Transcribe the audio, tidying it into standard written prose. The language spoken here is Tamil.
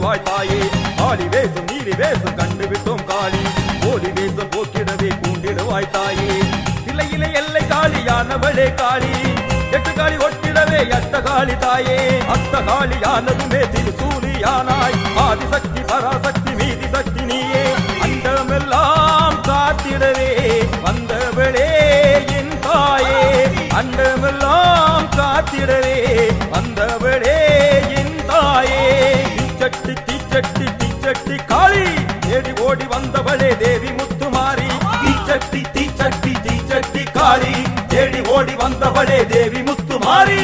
கூண்டிடுவாய் தாயே ஆளி வேசம் நீலி வேசம் கண்டுவிட்டோம் காளி ஓலி வேசம் போக்கிடவே கூண்டிடுவாய் தாயே இலையிலே எல்லை காளியானவளே காளி எட்டு காளி ஒட்டிடவே அட்ட காளி தாயே அத்த காளியானதுமே திருசூலியானாய் ஆதிசக்தி பராசக்தி மீதி சக்தி நீயே அண்டமெல்லாம் காத்திடவே வந்தவளே என் தாயே அண்டமெல்லாம் காத்திடவே வந்தவளே என் தாயே தீச்சட்டி தீச்சட்டி தீச்சட்டி காளி தேடி ஓடி வந்தவளே தேவி முத்துமாரி தீச்சட்டி தீச்சட்டி தீச்சட்டி காளி தேடி ஓடி வந்தவளே தேவி முத்துமாரி